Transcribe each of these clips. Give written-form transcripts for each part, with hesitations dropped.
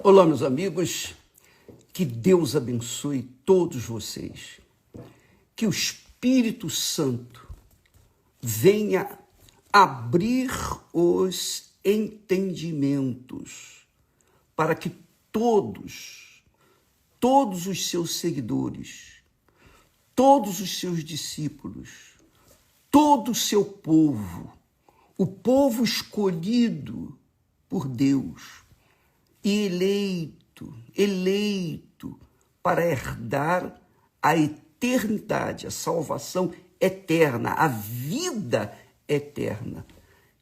Olá, meus amigos, que Deus abençoe todos vocês, que o Espírito Santo venha abrir os entendimentos para que todos os seus seguidores, todos os seus discípulos, todo o seu povo, o povo escolhido por Deus, e eleito para herdar a eternidade, a salvação eterna, a vida eterna,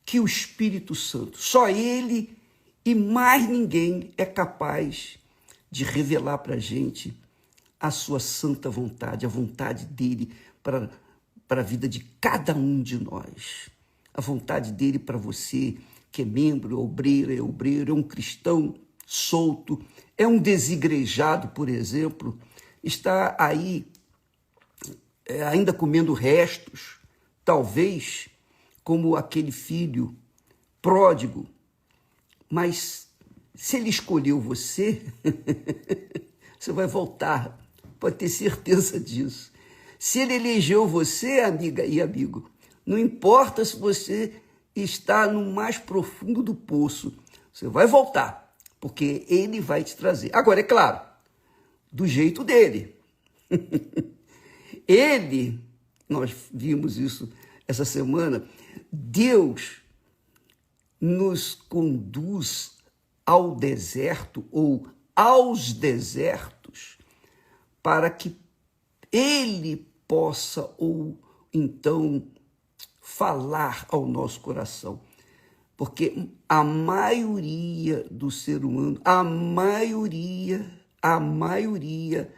que o Espírito Santo, só Ele e mais ninguém é capaz de revelar para a gente a sua santa vontade, a vontade dEle para a vida de cada um de nós, a vontade dEle para você, que é membro, é obreiro, é um cristão solto, é um desigrejado, por exemplo, está aí ainda comendo restos, talvez como aquele filho pródigo, mas se ele escolheu você, você vai voltar, pode ter certeza disso. Se ele elegeu você, amiga e amigo, não importa se você está no mais profundo do poço, você vai voltar, porque ele vai te trazer. Agora, é claro, do jeito dele. Ele, nós vimos isso essa semana, Deus nos conduz ao deserto ou aos desertos para que ele possa ou então falar ao nosso coração. Porque a maioria do ser humano, a maioria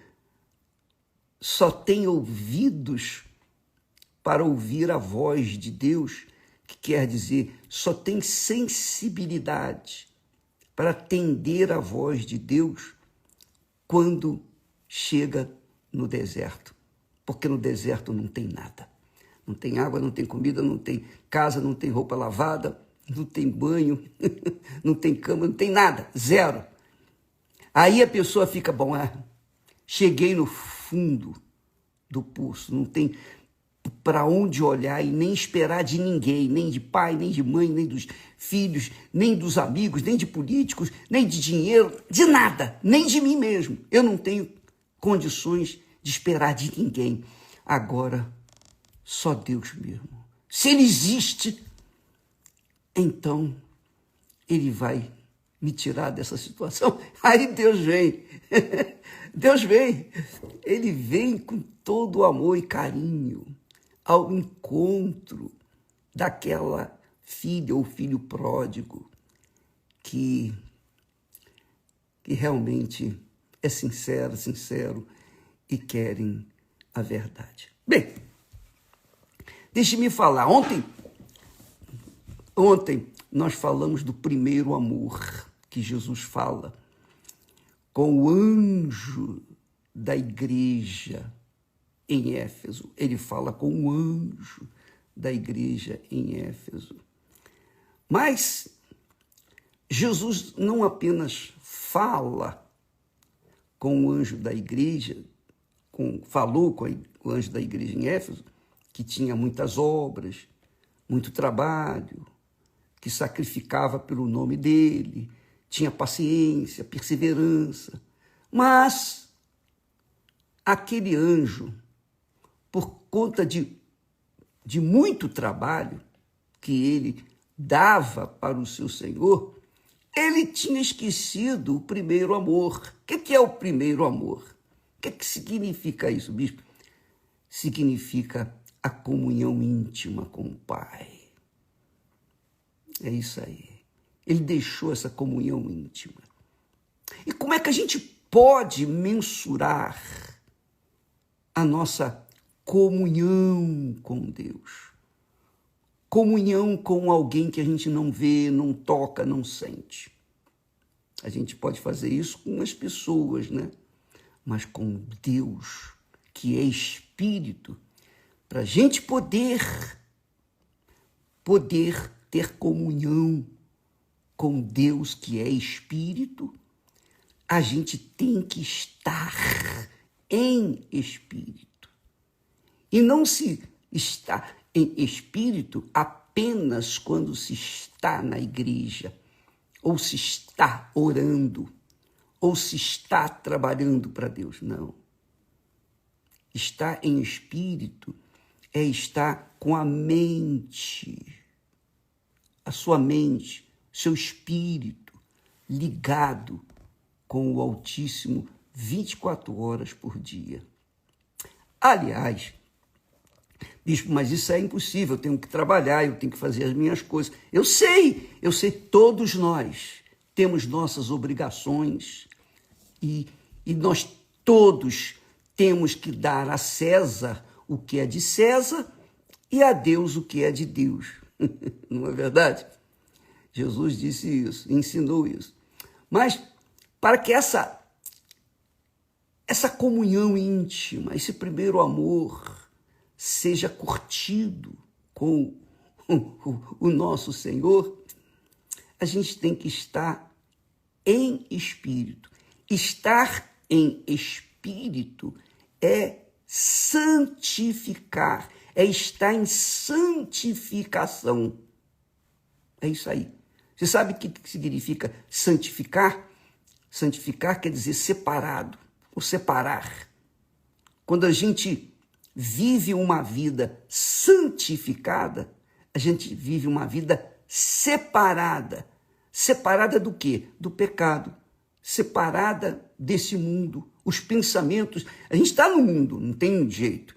só tem ouvidos para ouvir a voz de Deus, que quer dizer, só tem sensibilidade para atender a voz de Deus quando chega no deserto. Porque no deserto não tem nada. Não tem água, não tem comida, não tem casa, não tem roupa lavada, não tem banho, não tem cama, não tem nada, zero. Aí a pessoa fica, cheguei no fundo do poço, não tem para onde olhar e nem esperar de ninguém, nem de pai, nem de mãe, nem dos filhos, nem dos amigos, nem de políticos, nem de dinheiro, de nada, nem de mim mesmo. Eu não tenho condições de esperar de ninguém. Agora, só Deus mesmo. Se Ele existe, então Ele vai me tirar dessa situação. Aí Deus vem. Deus vem. Ele vem com todo o amor e carinho ao encontro daquela filha ou filho pródigo que realmente é sincero e querem a verdade. Bem, deixe-me falar. Ontem nós falamos do primeiro amor que Jesus fala com o anjo da igreja em Éfeso. Ele fala com o anjo da igreja em Éfeso. Mas Jesus não apenas fala com o anjo da igreja, falou com o anjo da igreja em Éfeso, que tinha muitas obras, muito trabalho, que sacrificava pelo nome dele, tinha paciência, perseverança. Mas aquele anjo, por conta de muito trabalho que ele dava para o seu Senhor, ele tinha esquecido o primeiro amor. O que é o primeiro amor? O que significa isso, bispo? Significa a comunhão íntima com o Pai. É isso aí. Ele deixou essa comunhão íntima. E como é que a gente pode mensurar a nossa comunhão com Deus? Comunhão com alguém que a gente não vê, não toca, não sente. A gente pode fazer isso com as pessoas, né? Mas com Deus, que é Espírito, para a gente poder ter comunhão com Deus, que é Espírito, a gente tem que estar em espírito. E não se está em espírito apenas quando se está na igreja, ou se está orando, ou se está trabalhando para Deus. Não. Estar em espírito é estar com a mente, a sua mente, seu espírito ligado com o Altíssimo 24 horas por dia. Aliás, bispo, mas isso é impossível, eu tenho que trabalhar, eu tenho que fazer as minhas coisas. Eu sei, todos nós temos nossas obrigações e nós todos temos que dar a César o que é de César e a Deus o que é de Deus. Não é verdade? Jesus disse isso, ensinou isso. Mas para que essa comunhão íntima, esse primeiro amor seja curtido com o nosso Senhor, a gente tem que estar em espírito. Estar em espírito é santificar, é estar em santificação. É isso aí. Você sabe o que significa santificar? Santificar quer dizer separado, ou separar. Quando a gente vive uma vida santificada, a gente vive uma vida separada. Separada do quê? Do pecado. Separada desse mundo. Os pensamentos, a gente está no mundo, não tem jeito.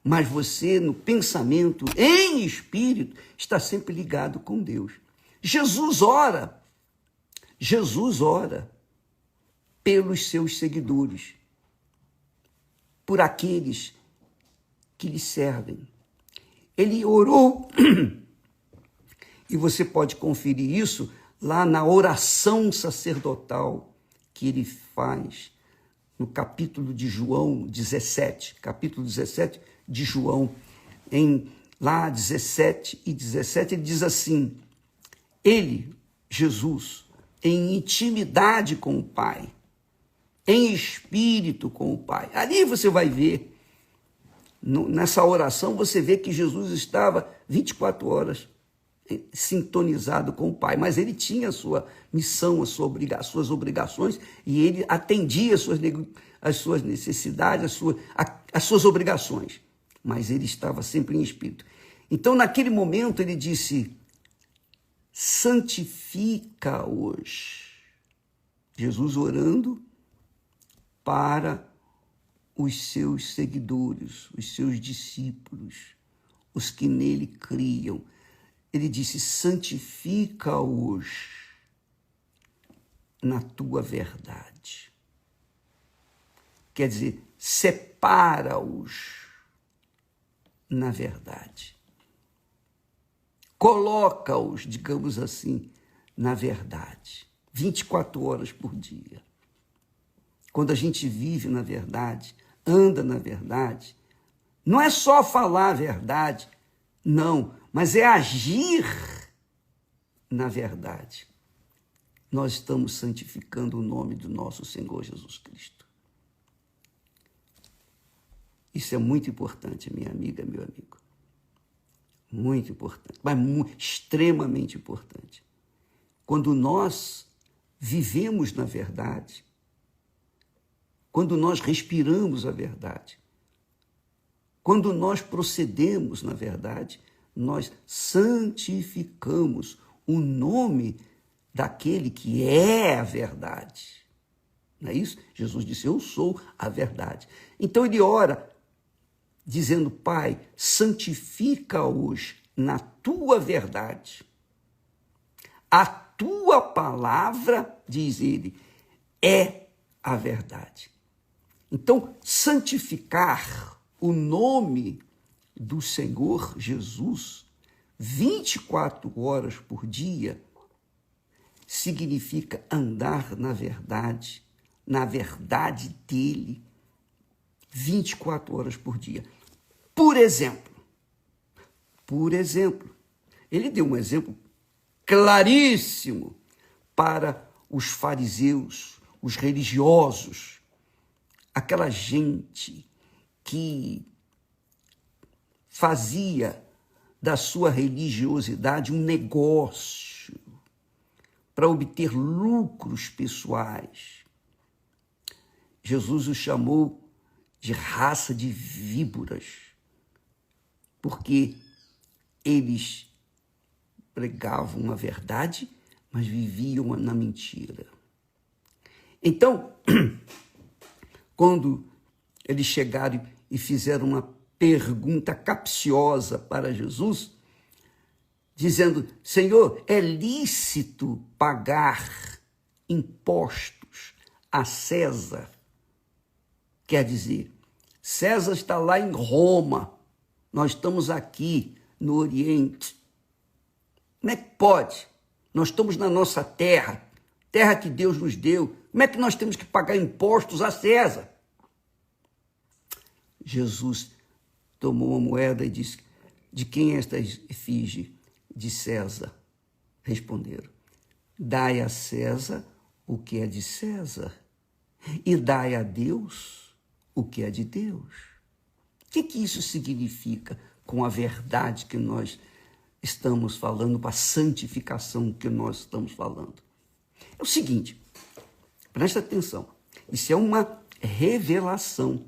Mas você, no pensamento, em espírito, está sempre ligado com Deus. Jesus ora pelos seus seguidores, por aqueles que lhe servem. Ele orou, e você pode conferir isso lá na oração sacerdotal que ele faz no capítulo de João 17, capítulo 17 de João, lá 17 e 17, ele diz assim: ele, Jesus, em intimidade com o Pai, em espírito com o Pai. Ali você vai ver, nessa oração, você vê que Jesus estava 24 horas sintonizado com o Pai, mas ele tinha a sua missão, as suas obrigações, e ele atendia as suas necessidades, as suas obrigações, mas ele estava sempre em espírito. Então, naquele momento, ele disse: santifica-os. Jesus orando para os seus seguidores, os seus discípulos, os que nele criam. Ele disse: santifica-os na tua verdade. Quer dizer, separa-os na verdade. Coloca-os, digamos assim, na verdade. 24 horas por dia. Quando a gente vive na verdade, anda na verdade, não é só falar a verdade, não, mas é agir na verdade. Nós estamos santificando o nome do nosso Senhor Jesus Cristo. Isso é muito importante, minha amiga, meu amigo. Muito importante, mas extremamente importante. Quando nós vivemos na verdade, quando nós respiramos a verdade, quando nós procedemos na verdade, nós santificamos o nome daquele que é a verdade. Não é isso? Jesus disse: eu sou a verdade. Então ele ora dizendo: Pai, santifica-os na tua verdade. A tua palavra, diz ele, é a verdade. Então, santificar o nome do Senhor Jesus 24 horas por dia significa andar na verdade dele, 24 horas por dia. Por exemplo, ele deu um exemplo claríssimo para os fariseus, os religiosos, aquela gente que fazia da sua religiosidade um negócio para obter lucros pessoais. Jesus os chamou de raça de víboras, porque eles pregavam a verdade, mas viviam na mentira. Então, quando eles chegaram e fizeram uma pergunta capciosa para Jesus, dizendo: Senhor, é lícito pagar impostos a César? Quer dizer, César está lá em Roma, nós estamos aqui no Oriente. Como é que pode? Nós estamos na nossa terra, terra que Deus nos deu. Como é que nós temos que pagar impostos a César? Jesus tomou uma moeda e disse: de quem é esta efígie? De César. Responderam: dai a César o que é de César, e dai a Deus o que é de Deus. O que isso significa com a verdade que nós estamos falando, com a santificação que nós estamos falando? É o seguinte, presta atenção, isso é uma revelação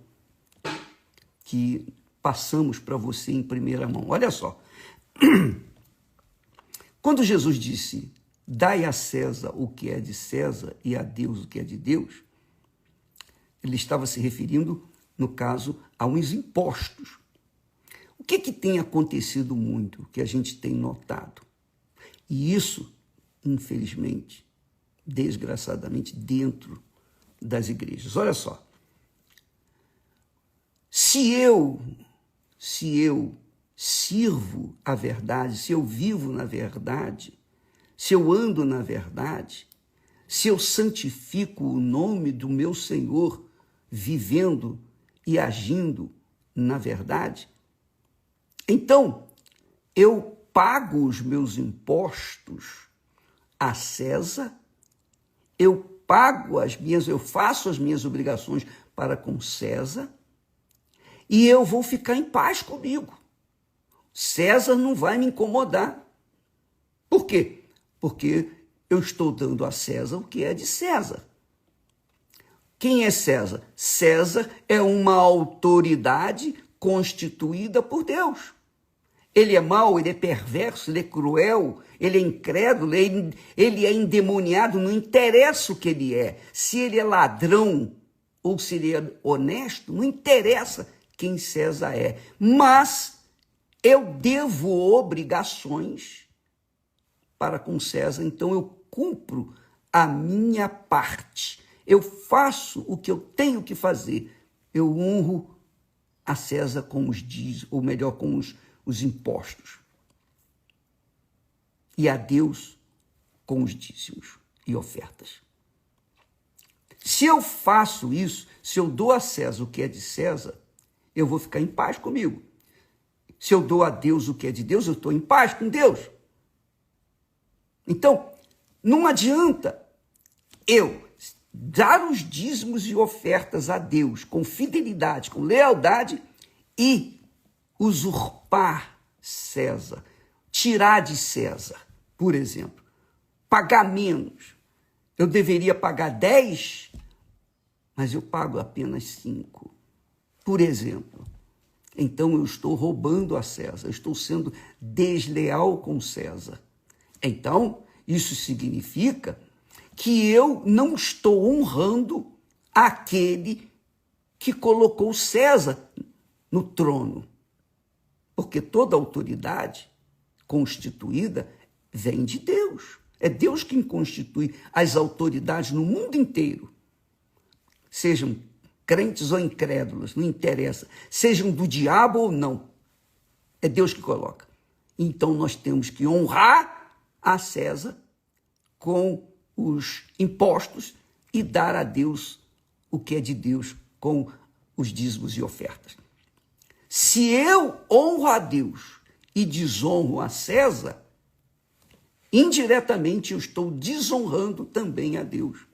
que passamos para você em primeira mão. Olha só, quando Jesus disse: dai a César o que é de César e a Deus o que é de Deus, ele estava se referindo, no caso, a uns impostos. O que tem acontecido muito, que a gente tem notado? E isso, infelizmente, desgraçadamente, dentro das igrejas. Olha só, se eu sirvo a verdade, se eu vivo na verdade, se eu ando na verdade, se eu santifico o nome do meu Senhor, vivendo e agindo na verdade, então eu pago os meus impostos a César, eu faço as minhas obrigações para com César, e eu vou ficar em paz comigo. César não vai me incomodar. Por quê? Porque eu estou dando a César o que é de César. Quem é César? César é uma autoridade constituída por Deus. Ele é mau, ele é perverso, ele é cruel, ele é incrédulo, ele é endemoniado, não interessa o que ele é. Se ele é ladrão ou se ele é honesto, não interessa quem César é. Mas eu devo obrigações para com César, então eu cumpro a minha parte. Eu faço o que eu tenho que fazer. Eu honro a César com os dízimos, ou melhor, com os impostos. E a Deus com os dízimos e ofertas. Se eu faço isso, se eu dou a César o que é de César, eu vou ficar em paz comigo. Se eu dou a Deus o que é de Deus, eu estou em paz com Deus. Então, não adianta eu dar os dízimos e ofertas a Deus com fidelidade, com lealdade e usurpar César, tirar de César, por exemplo, pagar menos. Eu deveria pagar 10, mas eu pago apenas 5, por exemplo. Então eu estou roubando a César, eu estou sendo desleal com César. Então, isso significa que eu não estou honrando aquele que colocou César no trono. Porque toda autoridade constituída vem de Deus. É Deus quem constitui as autoridades no mundo inteiro. Sejam crentes ou incrédulos, não interessa. Sejam do diabo ou não. É Deus que coloca. Então nós temos que honrar a César com os impostos e dar a Deus o que é de Deus com os dízimos e ofertas. Se eu honro a Deus e desonro a César, indiretamente eu estou desonrando também a Deus.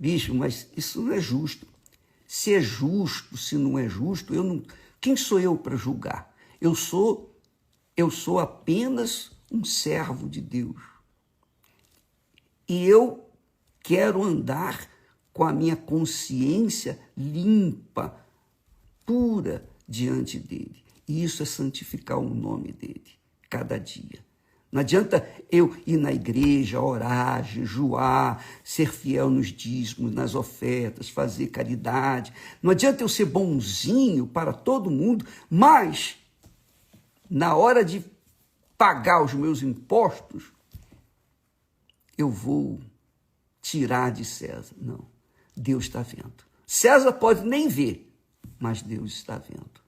Bicho, mas isso não é justo. Se é justo, se não é justo, eu não. Quem sou eu para julgar? Eu sou apenas um servo de Deus. E eu quero andar com a minha consciência limpa, pura diante dele. E isso é santificar o nome dele, cada dia. Não adianta eu ir na igreja, orar, jejuar, ser fiel nos dízimos, nas ofertas, fazer caridade. Não adianta eu ser bonzinho para todo mundo, mas na hora de pagar os meus impostos, eu vou tirar de César. Não, Deus está vendo. César pode nem ver, mas Deus está vendo.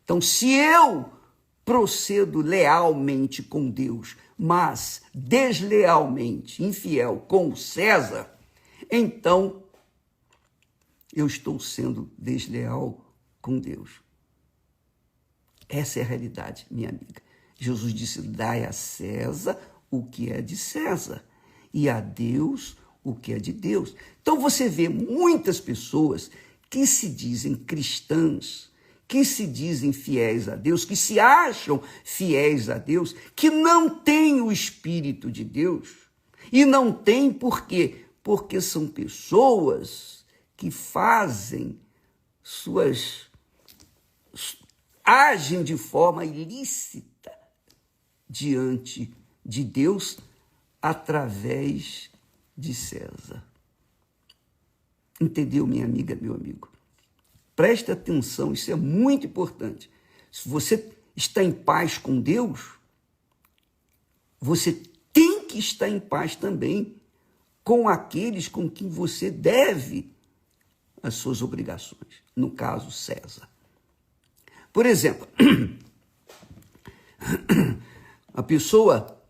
Então, se eu procedo lealmente com Deus, mas deslealmente, infiel com César, então eu estou sendo desleal com Deus. Essa é a realidade, minha amiga. Jesus disse: dai a César o que é de César e a Deus o que é de Deus. Então você vê muitas pessoas que se dizem cristãs, que se dizem fiéis a Deus, que se acham fiéis a Deus, que não têm o Espírito de Deus. E não têm por quê? Porque são pessoas que agem de forma ilícita diante de Deus através de César. Entendeu, minha amiga, meu amigo? Preste atenção, isso é muito importante. Se você está em paz com Deus, você tem que estar em paz também com aqueles com quem você deve as suas obrigações. No caso, César. Por exemplo, a pessoa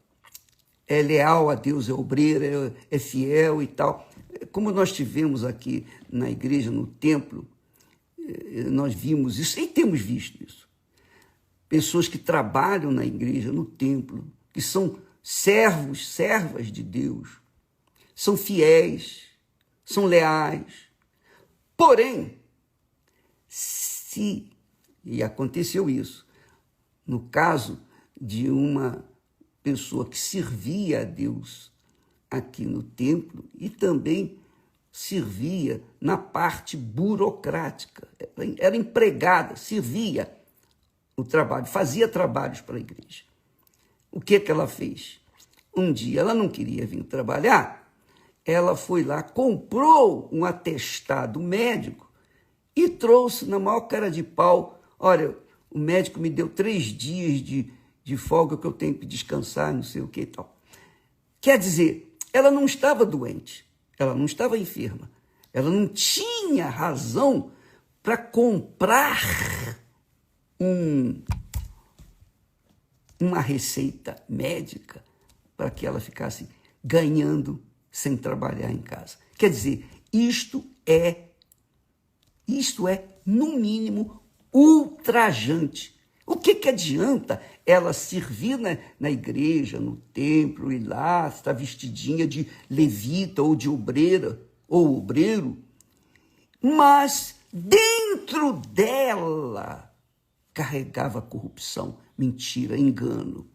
é leal a Deus, é obreira, é fiel e tal. Como nós tivemos aqui na igreja, no templo, nós vimos isso e temos visto isso. Pessoas que trabalham na igreja, no templo, que são servos, servas de Deus, são fiéis, são leais. Porém, e aconteceu isso, no caso de uma pessoa que servia a Deus aqui no templo e também servia na parte burocrática. Era empregada, servia o trabalho, fazia trabalhos para a igreja. O que ela fez? Um dia ela não queria vir trabalhar, ela foi lá, comprou um atestado médico e trouxe na maior cara de pau: olha, o médico me deu 3 dias de folga que eu tenho que descansar, não sei o que e tal. Quer dizer, ela não estava doente, ela não estava enferma, ela não tinha razão para comprar uma receita médica para que ela ficasse ganhando sem trabalhar em casa. Quer dizer, isto é, no mínimo, ultrajante. O que adianta ela servir na igreja, no templo, e lá está vestidinha de levita ou de obreira ou obreiro, mas dentro dela carregava corrupção, mentira, engano,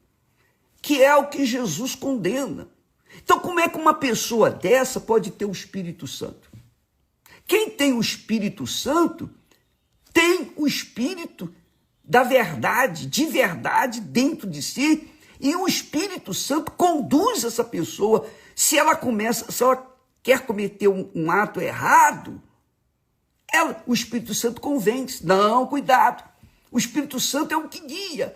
que é o que Jesus condena. Então, como é que uma pessoa dessa pode ter o Espírito Santo? Quem tem o Espírito Santo tem o Espírito da verdade, de verdade dentro de si, e o Espírito Santo conduz essa pessoa. Se ela quer cometer um ato errado, o Espírito Santo convence. Não, cuidado. O Espírito Santo é o que guia.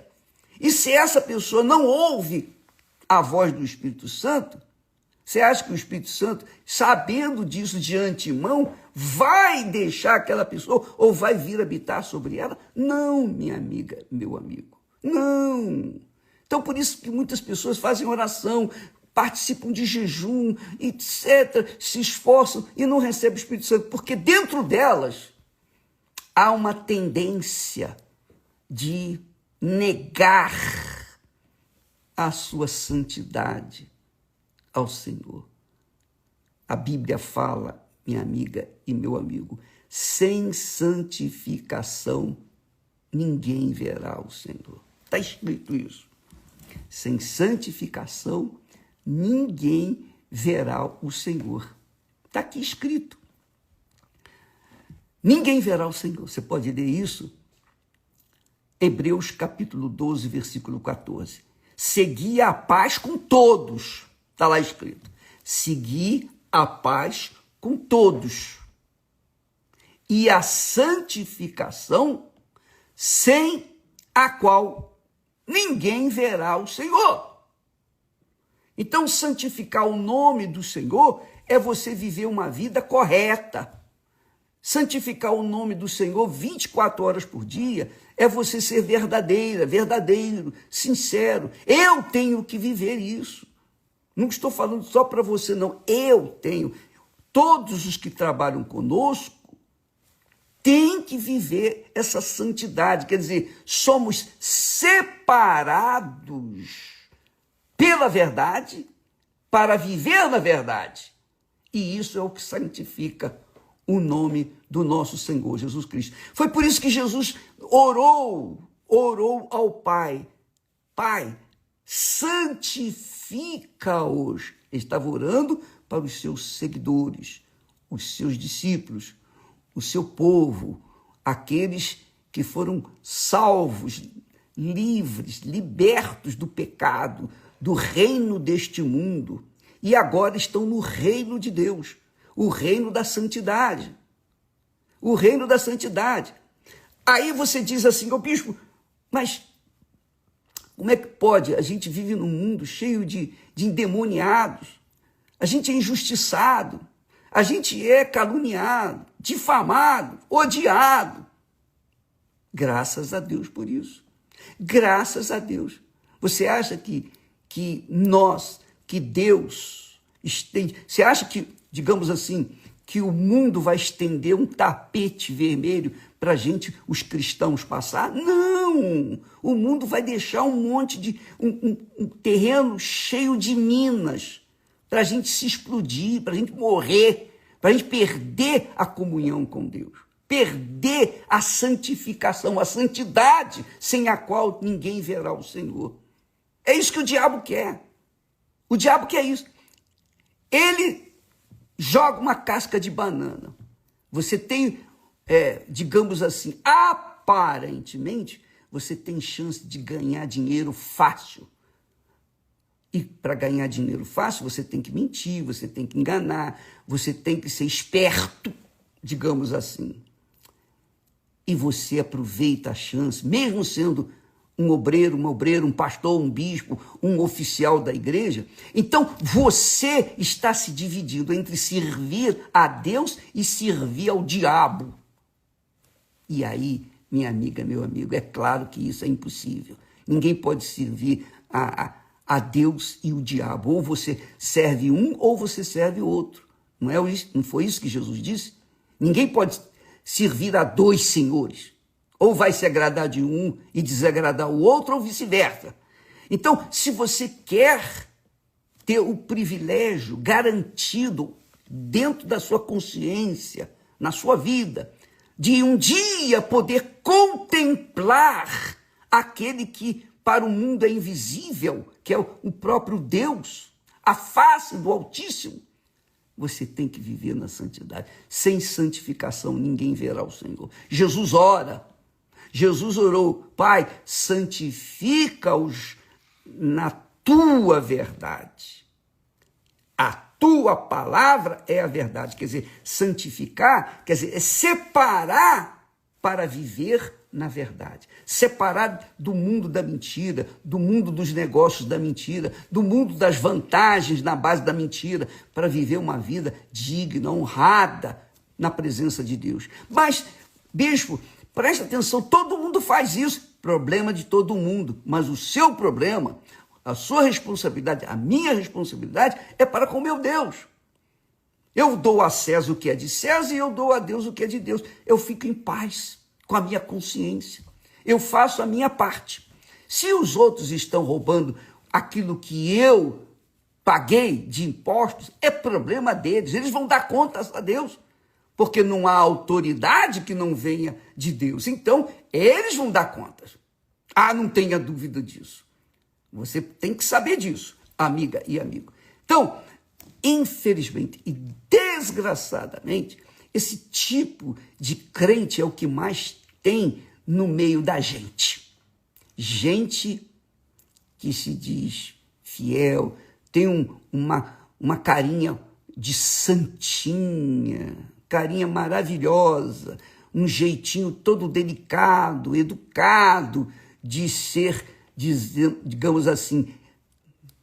E se essa pessoa não ouve a voz do Espírito Santo, você acha que o Espírito Santo, sabendo disso de antemão, vai deixar aquela pessoa ou vai vir habitar sobre ela? Não, minha amiga, meu amigo, não. Então, por isso que muitas pessoas fazem oração, participam de jejum, etc., se esforçam e não recebem o Espírito Santo, porque dentro delas há uma tendência de negar a sua santidade ao Senhor. A Bíblia fala minha amiga e meu amigo, sem santificação ninguém verá o Senhor. Está escrito isso. Sem santificação ninguém verá o Senhor. Está aqui escrito. Ninguém verá o Senhor. Você pode ler isso? Hebreus capítulo 12, versículo 14. Segui a paz com todos. Está lá escrito. Segui a paz com todos. E a santificação, sem a qual ninguém verá o Senhor. Então, santificar o nome do Senhor é você viver uma vida correta. Santificar o nome do Senhor 24 horas por dia é você ser verdadeiro, sincero. Eu tenho que viver isso. Não estou falando só para você, não. Eu tenho. Todos os que trabalham conosco têm que viver essa santidade. Quer dizer, somos separados pela verdade para viver na verdade. E isso é o que santifica o nome do nosso Senhor Jesus Cristo. Foi por isso que Jesus orou ao Pai. Pai, santifica-os. Ele estava orando para os seus seguidores, os seus discípulos, o seu povo, aqueles que foram salvos, livres, libertos do pecado, do reino deste mundo, e agora estão no reino de Deus, o reino da santidade. O reino da santidade. Aí você diz assim, ô bispo, mas como é que pode? A gente vive num mundo cheio de endemoniados, a gente é injustiçado, a gente é caluniado, difamado, odiado. Graças a Deus por isso. Graças a Deus. Você acha que Deus estende... Você acha que, digamos assim, que o mundo vai estender um tapete vermelho para a gente, os cristãos, passar? Não! O mundo vai deixar um monte de... um terreno cheio de minas para a gente se explodir, para a gente morrer, para a gente perder a comunhão com Deus, perder a santificação, a santidade sem a qual ninguém verá o Senhor. É isso que o diabo quer. O diabo quer isso. Ele joga uma casca de banana. Você tem, digamos assim, aparentemente, você tem chance de ganhar dinheiro fácil. E para ganhar dinheiro fácil, você tem que mentir, você tem que enganar, você tem que ser esperto, digamos assim. E você aproveita a chance, mesmo sendo um obreiro, um pastor, um bispo, um oficial da igreja. Então, você está se dividindo entre servir a Deus e servir ao diabo. E aí, minha amiga, meu amigo, é claro que isso é impossível. Ninguém pode servir a Deus e o diabo. Ou você serve um, ou você serve o outro. Não foi isso que Jesus disse? Ninguém pode servir a dois senhores. Ou vai se agradar de um e desagradar o outro, ou vice-versa. Então, se você quer ter o privilégio garantido dentro da sua consciência, na sua vida, de um dia poder contemplar aquele que para o mundo é invisível, que é o próprio Deus, a face do Altíssimo, você tem que viver na santidade. Sem santificação, ninguém verá o Senhor. Jesus ora. Jesus orou, Pai, santifica-os na tua verdade. A tua palavra é a verdade. Quer dizer, santificar, quer dizer, é separar para viver na verdade. Separar do mundo da mentira, do mundo dos negócios da mentira, do mundo das vantagens na base da mentira, para viver uma vida digna, honrada na presença de Deus. Mas, bispo, presta atenção, todo mundo faz isso. Problema de todo mundo. Mas o seu problema, a sua responsabilidade, a minha responsabilidade é para com meu Deus. Eu dou a César o que é de César e eu dou a Deus o que é de Deus. Eu fico em paz com a minha consciência. Eu faço a minha parte. Se os outros estão roubando aquilo que eu paguei de impostos, é problema deles. Eles vão dar contas a Deus, porque não há autoridade que não venha de Deus. Então, eles vão dar contas. Ah, não tenha dúvida disso. Você tem que saber disso, amiga e amigo. Então, infelizmente e desgraçadamente, esse tipo de crente é o que mais tem no meio da gente. Gente que se diz fiel, tem uma carinha de santinha, carinha maravilhosa, um jeitinho todo delicado, educado de ser, digamos assim,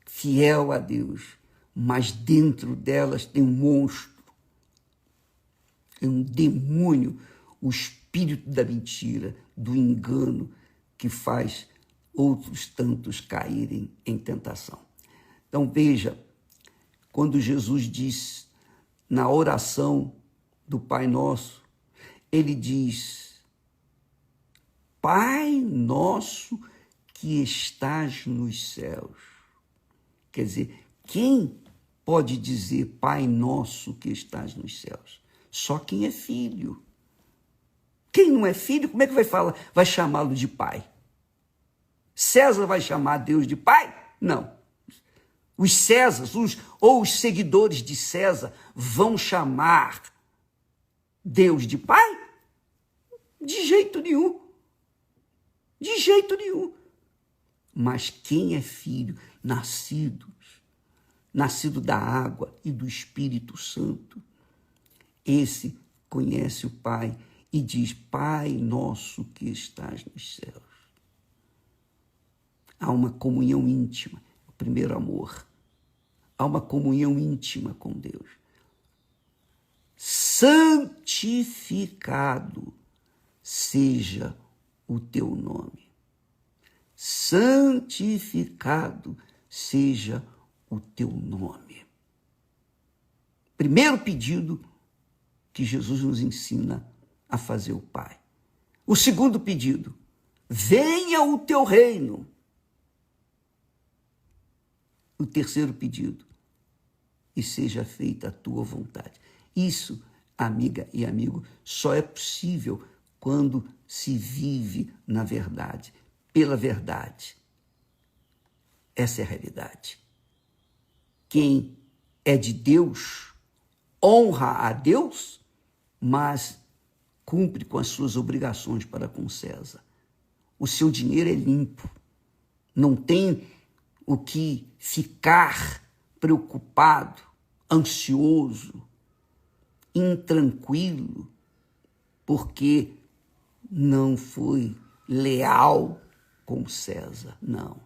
fiel a Deus, mas dentro delas tem um monstro, tem um demônio, o espírito da mentira, do engano, que faz outros tantos caírem em tentação. Então veja, quando Jesus diz na oração do Pai Nosso, ele diz: Pai nosso que estás nos céus. Quer dizer, quem pode dizer Pai nosso que estás nos céus? Só quem é filho. Quem não é filho, como é que vai falar? Vai chamá-lo de pai? César vai chamar Deus de pai? Não. Os Césares, ou os seguidores de César, vão chamar Deus de pai? De jeito nenhum. De jeito nenhum. Mas quem é filho, nascido da água e do Espírito Santo, esse conhece o Pai e diz: Pai nosso que estás nos céus. Há uma comunhão íntima, o primeiro amor. Há uma comunhão íntima com Deus. Santificado seja o teu nome. Santificado seja o teu nome. Primeiro pedido que Jesus nos ensina a fazer o Pai. O segundo pedido: venha o teu reino. O terceiro pedido: e seja feita a tua vontade. Isso, amiga e amigo, só é possível quando se vive na verdade, pela verdade. Essa é a realidade. Quem é de Deus honra a Deus, mas cumpre com as suas obrigações para com César. O seu dinheiro é limpo, não tem o que ficar preocupado, ansioso, intranquilo, porque não foi leal com César. Não.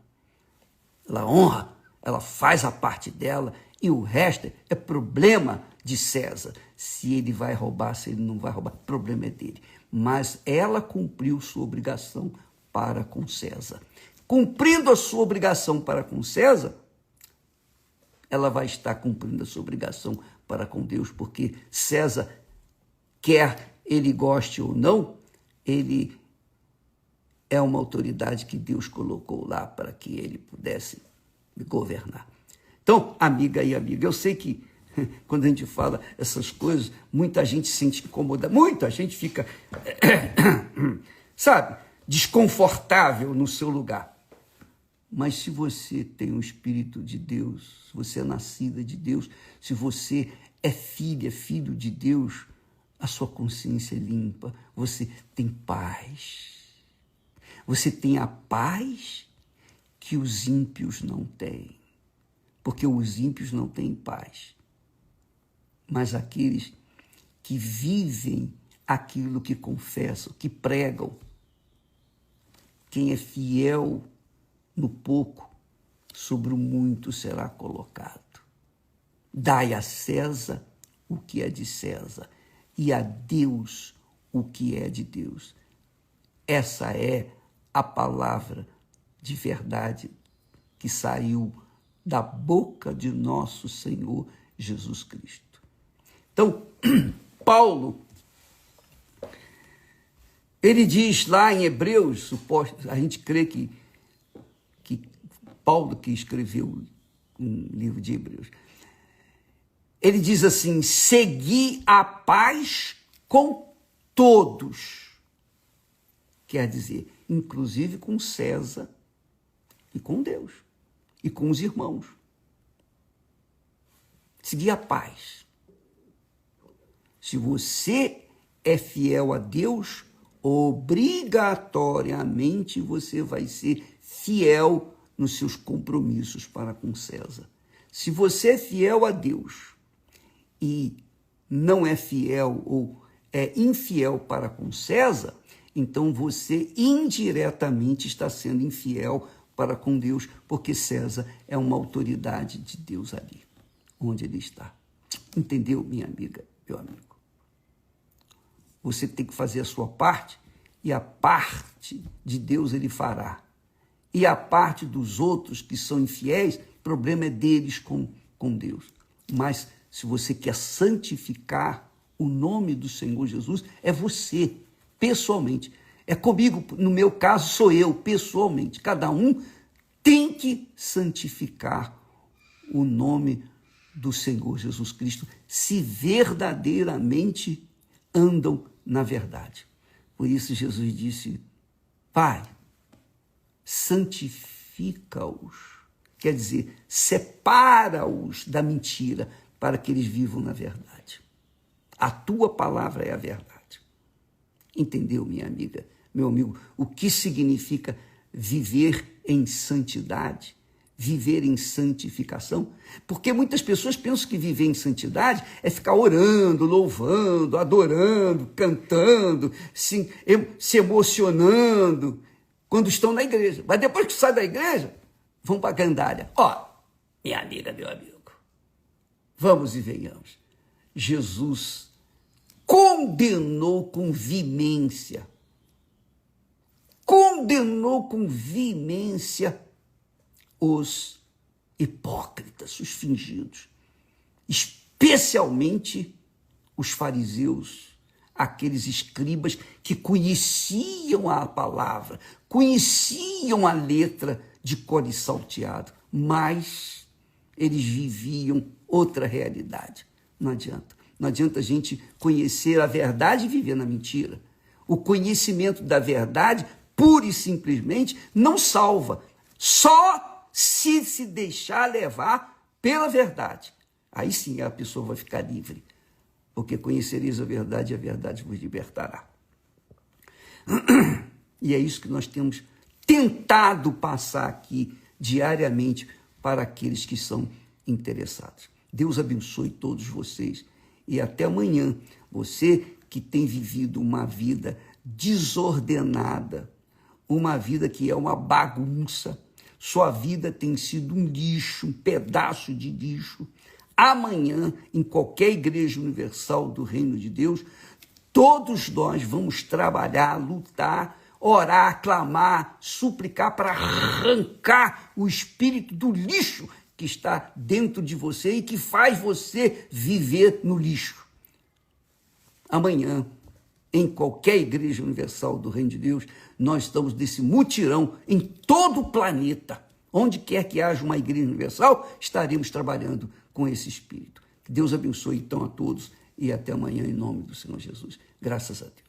Ela honra, ela faz a parte dela e o resto é problema de César. Se ele vai roubar, se ele não vai roubar, o problema é dele. Mas ela cumpriu sua obrigação para com César. Cumprindo a sua obrigação para com César, ela vai estar cumprindo a sua obrigação para com Deus, porque César, quer ele goste ou não, ele é uma autoridade que Deus colocou lá para que ele pudesse governar. Então, amiga e amiga, eu sei que quando a gente fala essas coisas, muita gente se sente incomodada, muita gente fica, sabe, desconfortável no seu lugar. Mas se você tem o Espírito de Deus, se você é nascida de Deus, se você é filha, filho de Deus, a sua consciência é limpa, você tem paz. Você tem a paz que os ímpios não têm, porque os ímpios não têm paz. Mas aqueles que vivem aquilo que confessam, que pregam, quem é fiel no pouco, sobre o muito será colocado. Dai a César o que é de César e a Deus o que é de Deus. Essa é a palavra de verdade que saiu da boca de nosso Senhor Jesus Cristo. Então, Paulo, ele diz lá em Hebreus, a gente crê que Paulo que escreveu no livro de Hebreus. Ele diz assim: segui a paz com todos. Quer dizer, inclusive com César e com Deus e com os irmãos. Seguir a paz. Se você é fiel a Deus, obrigatoriamente você vai ser fiel nos seus compromissos para com César. Se você é fiel a Deus e não é fiel ou é infiel para com César, então você indiretamente está sendo infiel para com Deus, porque César é uma autoridade de Deus ali, onde ele está. Entendeu, minha amiga, meu amigo? Você tem que fazer a sua parte e a parte de Deus ele fará. E a parte dos outros que são infiéis, o problema é deles com Deus. Mas se você quer santificar o nome do Senhor Jesus, é você, pessoalmente. É comigo, no meu caso, sou eu, pessoalmente. Cada um tem que santificar o nome do Senhor Jesus Cristo, se verdadeiramente andam na verdade. Por isso Jesus disse: Pai, santifica-os. Quer dizer, separa-os da mentira para que eles vivam na verdade. A tua palavra é a verdade. Entendeu, minha amiga, meu amigo, o que significa viver em santidade? Viver em santificação? Porque muitas pessoas pensam que viver em santidade é ficar orando, louvando, adorando, cantando, se emocionando quando estão na igreja. Mas depois que sai da igreja, vão para a gandária. Ó, minha amiga, meu amigo, vamos e venhamos. Jesus condenou com veemência os hipócritas, os fingidos, especialmente os fariseus, aqueles escribas que conheciam a palavra, conheciam a letra de cor e salteado, mas eles viviam outra realidade. Não adianta a gente conhecer a verdade e viver na mentira. O conhecimento da verdade, pura e simplesmente, não salva. Só se deixar levar pela verdade. Aí sim a pessoa vai ficar livre. Porque conhecereis a verdade e a verdade vos libertará. E é isso que nós temos tentado passar aqui diariamente para aqueles que são interessados. Deus abençoe todos vocês. E até amanhã. Você que tem vivido uma vida desordenada, uma vida que é uma bagunça, sua vida tem sido um lixo, um pedaço de lixo. Amanhã, em qualquer igreja universal do Reino de Deus, todos nós vamos trabalhar, lutar, orar, clamar, suplicar para arrancar o espírito do lixo que está dentro de você e que faz você viver no lixo. Amanhã, em qualquer igreja universal do Reino de Deus, nós estamos nesse mutirão em todo o planeta. Onde quer que haja uma igreja universal, estaremos trabalhando com esse espírito. Que Deus abençoe então a todos e até amanhã em nome do Senhor Jesus. Graças a Deus.